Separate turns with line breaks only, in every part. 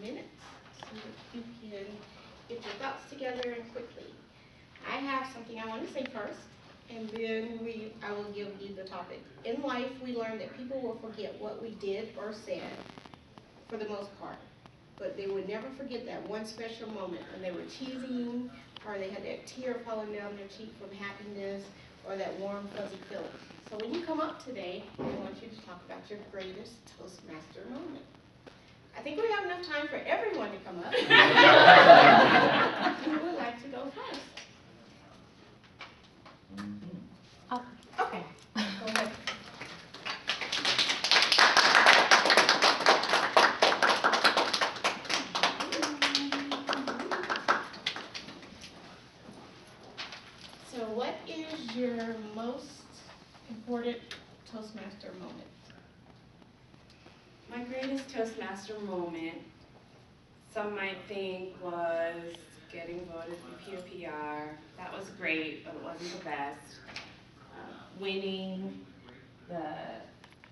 minutes so that you can get your thoughts together and quickly. I have something I want to say first, and then I will give you the topic. In life, we learn that people will forget what we did or said for the most part, but they would never forget that one special moment when they were teasing, or they had that tear falling down their cheek from happiness, or that warm, fuzzy feeling. So when you come up today, I want you to talk about your greatest Toastmaster moment. I think we have enough time for everyone to come up. Who would like to go first?
Oh.
Okay, go ahead. So what is your most important Toastmaster moment?
My greatest Toastmaster moment, some might think, was getting voted for POPR. That was great, but it wasn't the best. Winning the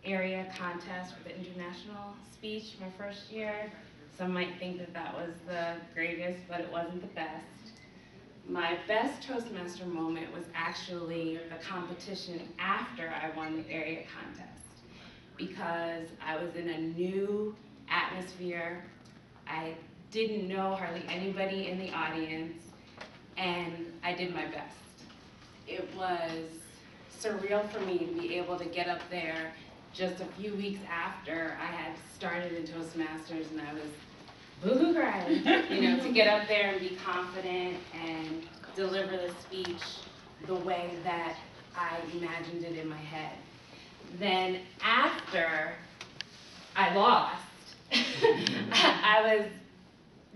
area contest for the international speech my first year, some might think that that was the greatest, but it wasn't the best. My best Toastmaster moment was actually the competition after I won the area contest, because I was in a new atmosphere. I didn't know hardly anybody in the audience, and I did my best. It was surreal for me to be able to get up there just a few weeks after I had started in Toastmasters, and I was boo-hoo crying, to get up there and be confident and deliver the speech the way that I imagined it in my head. Then after I lost, I was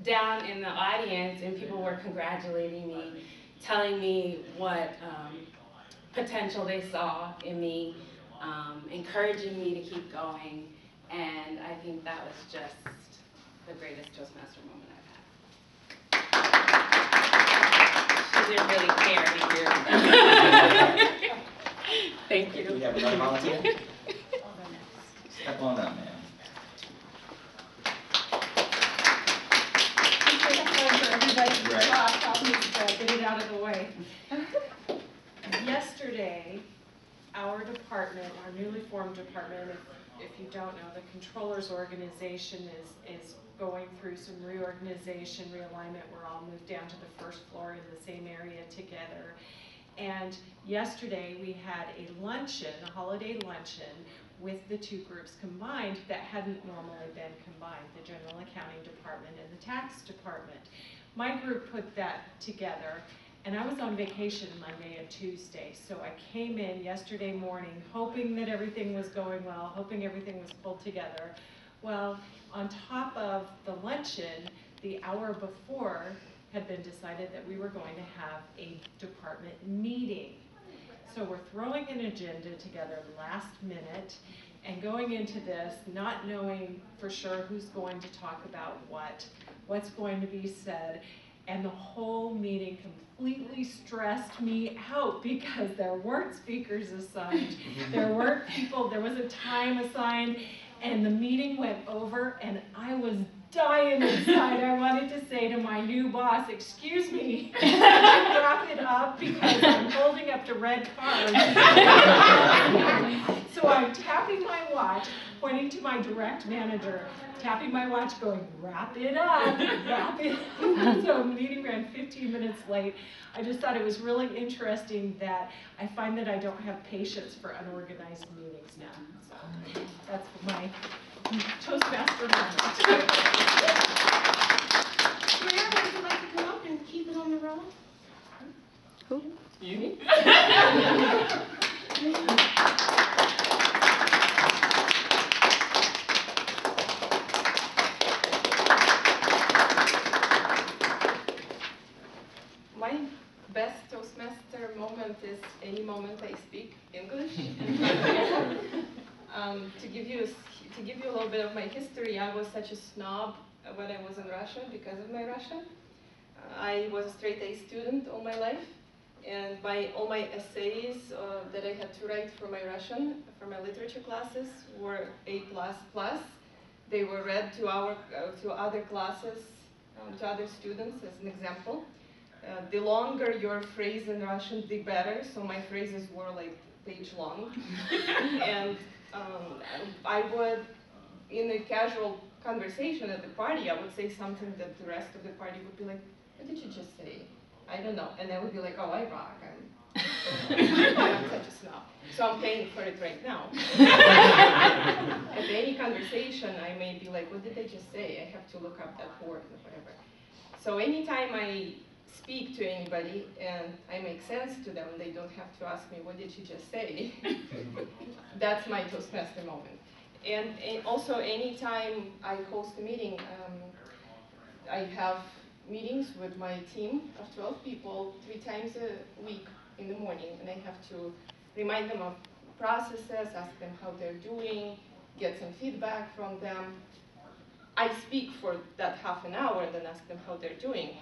down in the audience and people were congratulating me, telling me what potential they saw in me, encouraging me to keep going, and I think that was just the greatest Toastmaster moment I've had. She didn't really care to hear. Thank you.
Do we have another volunteer? Step on up, man.
Everybody to
Right.
talk, I'll just get it out of the way. Yesterday, our department, our newly formed department, if you don't know, the controllers organization is going through some reorganization, realignment. We're all moved down to the first floor in the same area together. And yesterday we had a luncheon, a holiday luncheon, with the two groups combined that hadn't normally been combined, the general accounting department and the tax department. My group put that together, and I was on vacation Monday and Tuesday, so I came in yesterday morning hoping that everything was going well, hoping everything was pulled together. Well, on top of the luncheon, the hour before had been decided that we were going to have a department meeting. So we're throwing an agenda together last minute and going into this not knowing for sure who's going to talk about what's going to be said, and the whole meeting completely stressed me out because there weren't speakers assigned, there weren't people, there was a time assigned, and the meeting went over and I was dying inside. I wanted to say to my new boss, excuse me, wrap it up because I'm holding up the red card. So I'm tapping my watch, pointing to my direct manager, tapping my watch going, wrap it up, wrap it up. So the meeting ran 15 minutes late. I just thought it was really interesting that I find that I don't have patience for unorganized meetings now. So that's my Toastmaster moment.
Claire, would you like to come up and keep it on the roll?
Who?
You?
My best Toastmaster moment is any moment I speak English. To give you a little bit of my history, I was such a snob when I was in Russia because of my Russian. I was a straight A student all my life, and all my essays that I had to write for my Russian, for my literature classes, were A++, They were read to to other classes, to other students as an example. The longer your phrase in Russian, the better. So my phrases were like page long. And I would, in a casual conversation at the party, I would say something that the rest of the party would be like, what did you just say? I don't know. And I would be like, oh, I rock. I'm such a snob. So I'm paying for it right now. At any conversation, I may be like, what did I just say? I have to look up that word or whatever. So anytime I speak to anybody and I make sense to them, they don't have to ask me, what did you just say? That's my Toastmaster moment. And also anytime I host a meeting, I have meetings with my team of 12 people 3 times a week in the morning, and I have to remind them of processes, ask them how they're doing, get some feedback from them. I speak for that half an hour and then ask them how they're doing.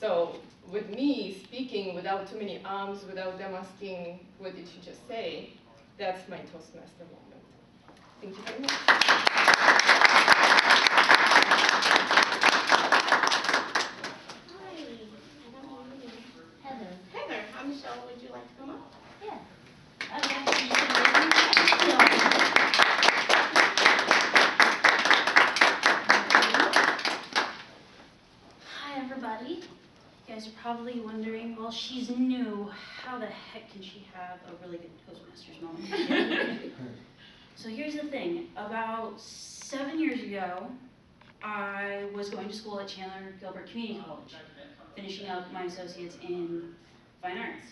So with me speaking without too many arms, without them asking, what did you just say, that's my Toastmaster moment. Thank you very much.
Heather.
Heather, hi Michelle, would you like to come up?
Yeah. Hi, everybody. You guys are probably wondering, well, she's new. How the heck can she have a really good Toastmasters moment? So here's the thing. About 7 years ago, I was going to school at Chandler Gilbert Community College, finishing up my associates in fine arts.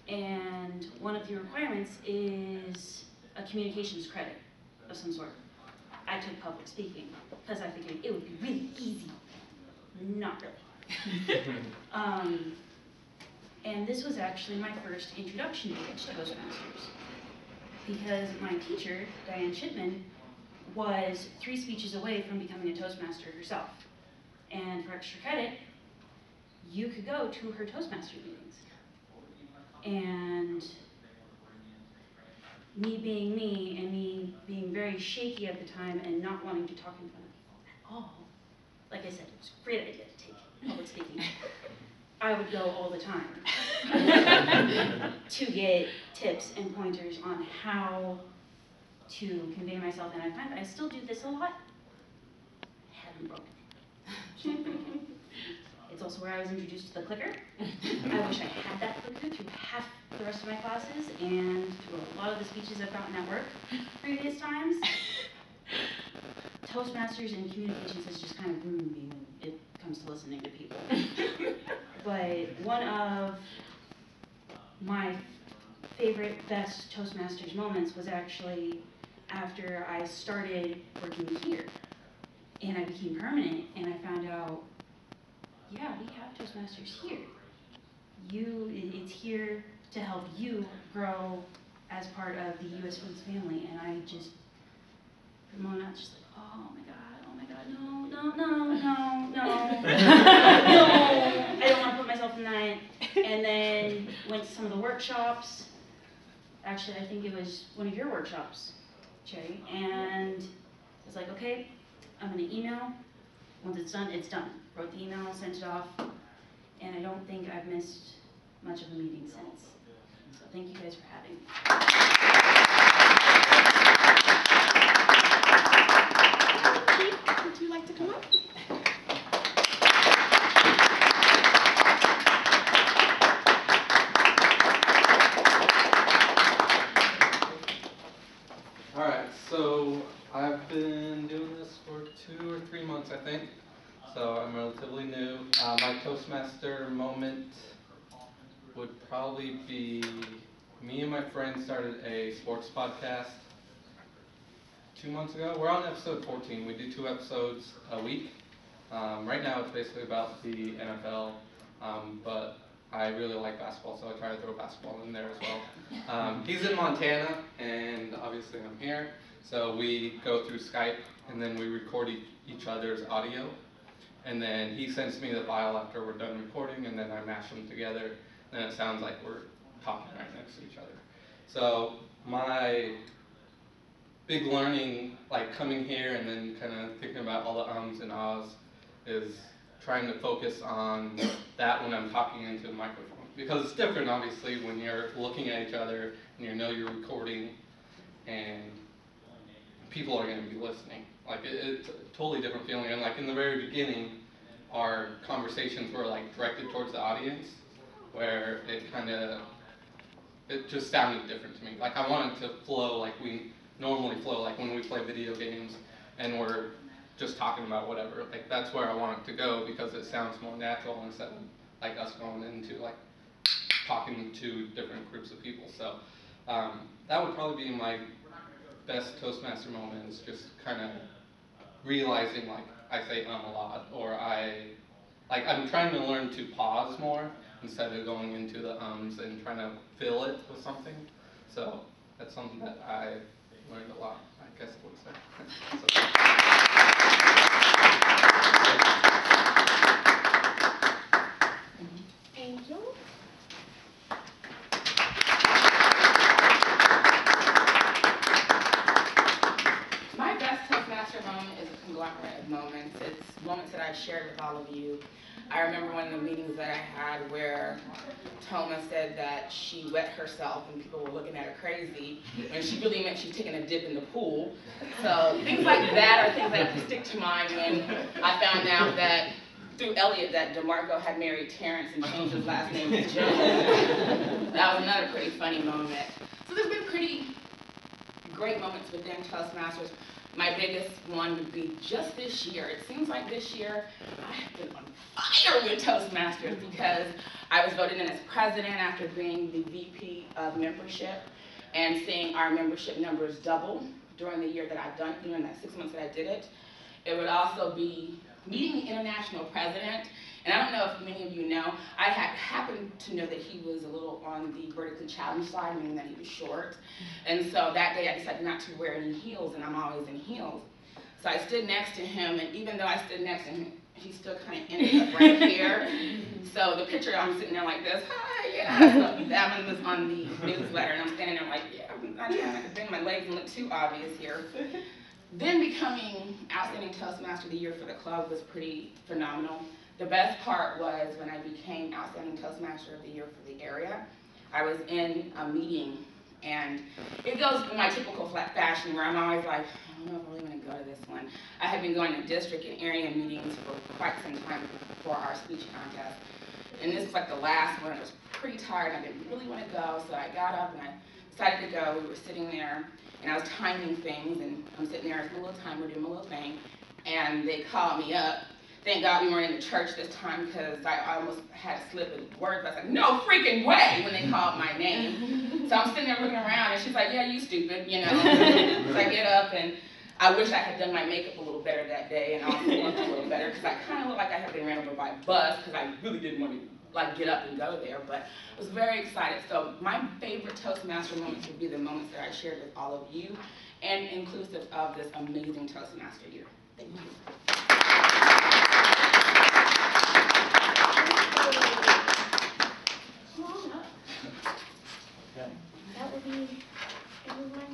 And one of the requirements is a communications credit of some sort. I took public speaking because I figured it would be really easy. Not really. And this was actually my first introduction to Toastmasters, because my teacher, Diane Shipman, was 3 speeches away from becoming a Toastmaster herself. And for extra credit, you could go to her Toastmaster meetings. And me being me, and me being very shaky at the time and not wanting to talk in front of people at all, like I said, it was a great idea to take public speaking. I would go all the time to get tips and pointers on how to convey myself, and I find that I still do this a lot. I haven't broken. It's also where I was introduced to the clicker. I wish I had that clicker through half the rest of my classes and through a lot of the speeches I've gotten at work previous times. Toastmasters and communications has just kind of ruined me when it comes to listening to people. But one of my favorite, best Toastmasters moments was actually after I started working here and I became permanent, and I found out, yeah, we have Toastmasters here. It's here to help you grow as part of the U.S. Foods family, and I just, from on out, just like, oh my God, no. I don't want to put myself in that. And then went to some of the workshops. Actually, I think it was one of your workshops, Cherry, and I was like, okay, I'm going to email. Once it's done, it's done. Wrote the email, sent it off, and I don't think I've missed much of a meeting since. So thank you guys for having me.
Keith, would you like to come up?
All right, so I've been doing this for 2 or 3 months, I think. So I'm relatively new. My Toastmaster moment would probably be me and my friend started a sports podcast 2 months ago. We're on episode 14. We do 2 episodes a week. Right now it's basically about the NFL, but I really like basketball, so I try to throw basketball in there as well. He's in Montana, and obviously I'm here. So we go through Skype, and then we record each other's audio. And then he sends me the file after we're done recording, and then I mash them together. Then it sounds like we're talking right next to each other. So my big learning, like coming here and then kind of thinking about all the ums and ahs, is trying to focus on that when I'm talking into a microphone. Because it's different, obviously, when you're looking at each other and you know you're recording and people are going to be listening. Like, it's a totally different feeling. And like in the very beginning, our conversations were like directed towards the audience, where it just sounded different to me. Like, I wanted to flow like we normally flow, like when we play video games and we're just talking about whatever. Like, that's where I want it to go, because it sounds more natural instead of like us going into like talking to different groups of people. So that would probably be my best Toastmaster moment, is just kind of realizing like I say a lot, or I'm trying to learn to pause more instead of going into the ums and trying to fill it with something. So that's something that I learned a lot, I guess I would say.
Angel?
My best Toastmaster moment is a conglomerate of moments. It's moments that I've shared with all of you. I remember one of the meetings that I had where Toma said that she wet herself and people were looking at her crazy, when she really meant she'd taken a dip in the pool. So things like that are things that stick to mind. When I found out that through Elliot that DeMarco had married Terrence and changed his last name to Jones. That was another pretty funny moment. So there's been pretty great moments within Toastmasters. My biggest one would be just this year. It seems like this year I have been on fire with Toastmasters, because I was voted in as president after being the VP of membership and seeing our membership numbers double during the year that I've done, during that 6 months that I did it. It would also be meeting the international president. And I don't know if many of you know, I had happened to know that he was a little on the vertically challenged side, meaning that he was short. And so that day I decided not to wear any heels, and I'm always in heels. So I stood next to him, and even though I stood next to him, he still kind of ended up right here. So the picture, I'm sitting there like this, hi, yeah. So that one was on the newsletter, and I'm standing there like, yeah, I'm not trying to bend my legs and look too obvious here. Then becoming Outstanding Toastmaster of the Year for the club was pretty phenomenal. The best part was when I became Outstanding Toastmaster of the Year for the area. I was in a meeting, and it goes in my typical flat fashion where I'm always like, I don't know if I really want to go to this one. I had been going to district and area meetings for quite some time before our speech contest. And this was like the last one. I was pretty tired, and I didn't really want to go, so I got up and I decided to go. We were sitting there, and I was timing things, and I'm sitting there, it's a little timer, doing my little thing, and they called me up. Thank God we weren't in the church this time, because I almost had a slip of words. I was like, no freaking way, when they called my name. So I'm sitting there looking around, and she's like, yeah, you stupid, you know. So I get up, and I wish I had done my makeup a little better that day, and also looked a little better, because I kind of looked like I had been ran over by a bus, because I really didn't want to like get up and go there, but I was very excited. So my favorite Toastmaster moments would be the moments that I shared with all of you, and inclusive of this amazing Toastmaster year. Thank you.
Come on up.
Okay.
That would be everyone.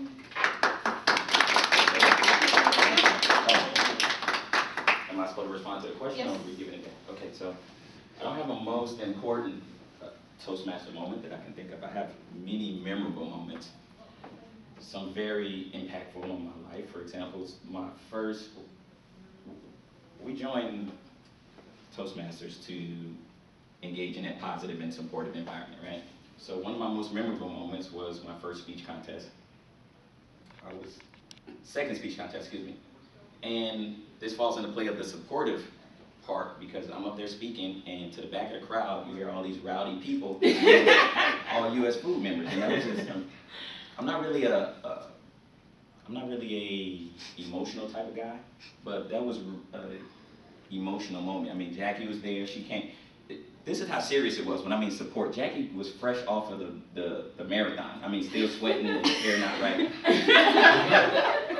Am I supposed to respond to the question,
Yes.
or are we giving it back? Okay, so I don't have a most important Toastmaster moment that I can think of. I have many memorable moments, some very impactful in my life. For example, we joined Toastmasters to engage in that positive and supportive environment, right? So one of my most memorable moments was my first speech contest. Second speech contest, excuse me. And this falls into play of the supportive part, because I'm up there speaking, and to the back of the crowd, you hear all these rowdy people, all U.S. food members. And that was just, I'm not really a emotional type of guy, but that was an emotional moment. I mean, Jackie was there. She came. This is how serious it was. When I mean support, Jackie was fresh off of the marathon. I mean, still sweating and hair not right.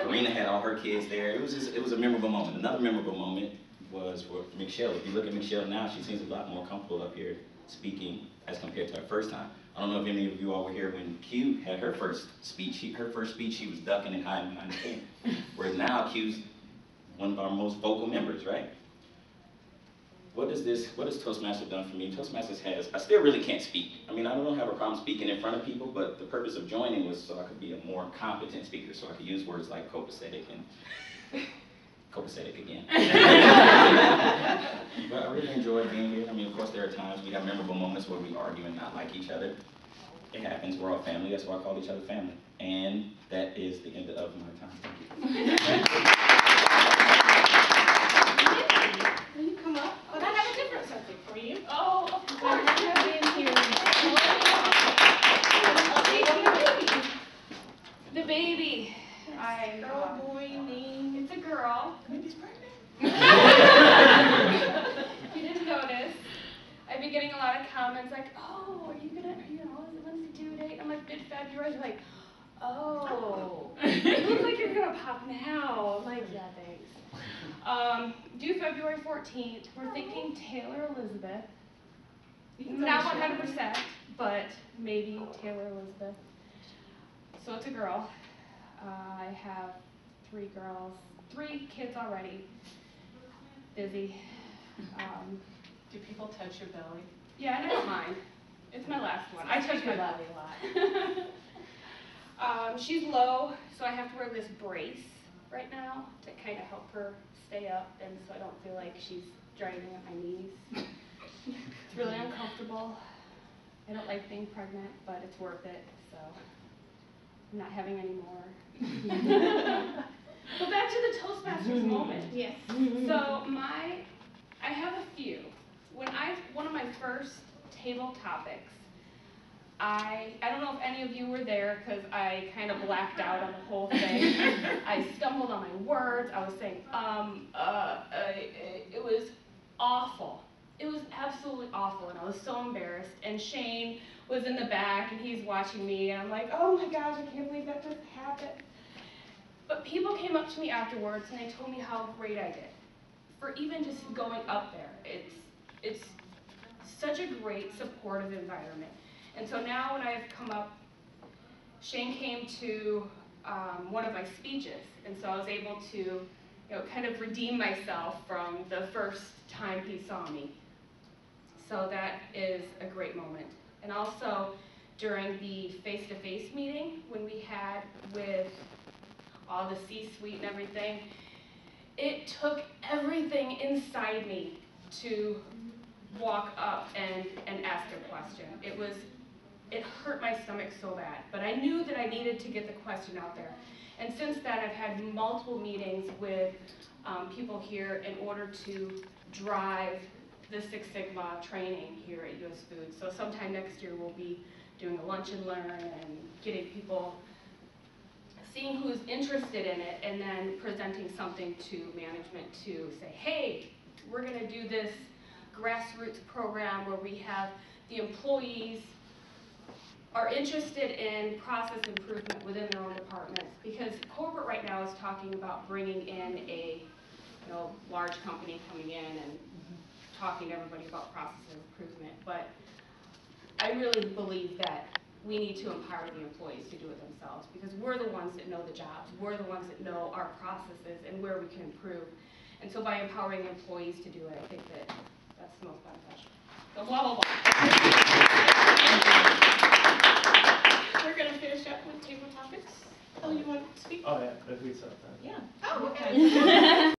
Karina had all her kids there. It was a memorable moment. Another memorable moment was for Michelle. If you look at Michelle now, she seems a lot more comfortable up here speaking as compared to her first time. I don't know if any of you all were here when Q had her first speech. Her first speech, she was ducking and hiding behind the pen. Whereas now Q's one of our most vocal members, right? What has Toastmasters done for me? Toastmasters has, I still really can't speak. I mean, I don't have a problem speaking in front of people, but the purpose of joining was so I could be a more competent speaker, so I could use words like copacetic and copacetic again. But I really enjoyed being here. I mean, of course, there are times we have memorable moments where we argue and not like each other. It happens, we're all family, that's why I call each other family. And that is the end of my time. Thank you.
Will you come up? But I have a different subject for you.
Oh, of course. The baby.
Girl, boy, name.
It's a girl.
Baby's pregnant.
If you didn't notice, I've been getting a lot of comments like, oh, when's the due date? I'm like, mid-February. They're like, oh, it looks like you're gonna pop now. I'm like, yeah, thanks. Due February 14th. We're thinking Taylor Elizabeth. Not 100%, but maybe Taylor Elizabeth. So it's a girl. I have 3 kids already. Busy.
Do people touch your belly?
Yeah, and I don't mind. It's my last one. I touch my belly a lot. She's low, so I have to wear this brace right now to kind of help her stay up, and so I don't feel like she's driving at my knees. It's really uncomfortable. I don't like being pregnant, but it's worth it, so I'm not having any more. But back to the Toastmasters moment.
Yes.
So I have a few. One of my first table topics, I don't know if any of you were there because I kind of blacked out on the whole thing. I stumbled on my words. I was saying, it was awful. It was absolutely awful, and I was so embarrassed. And Shane was in the back, and he's watching me, and I'm like, oh my gosh, I can't believe that just happened. But people came up to me afterwards, and they told me how great I did. For even just going up there, it's such a great supportive environment. And so now when I've come up, Shane came to one of my speeches, and so I was able to, kind of redeem myself from the first time he saw me. So that is a great moment. And also during the face-to-face meeting when we had with all the C-suite and everything, it took everything inside me to walk up and ask a question. It hurt my stomach so bad, but I knew that I needed to get the question out there. And since then, I've had multiple meetings with people here in order to drive the Six Sigma training here at US Foods. So sometime next year, we'll be doing a lunch and learn and getting people, seeing who's interested in it, and then presenting something to management to say, hey, we're gonna do this grassroots program where we have the employees are interested in process improvement within their own departments, because corporate right now is talking about bringing in a large company coming in and talking to everybody about process improvement, but I really believe that we need to empower the employees to do it themselves, because we're the ones that know the jobs, we're the ones that know our processes and where we can improve. And so by empowering employees to do it, I think that that's the most beneficial. So blah, blah, blah.
We're going to finish up with table topics. Oh, you want to speak?
Oh, yeah, if we said that.
Yeah. Oh, okay.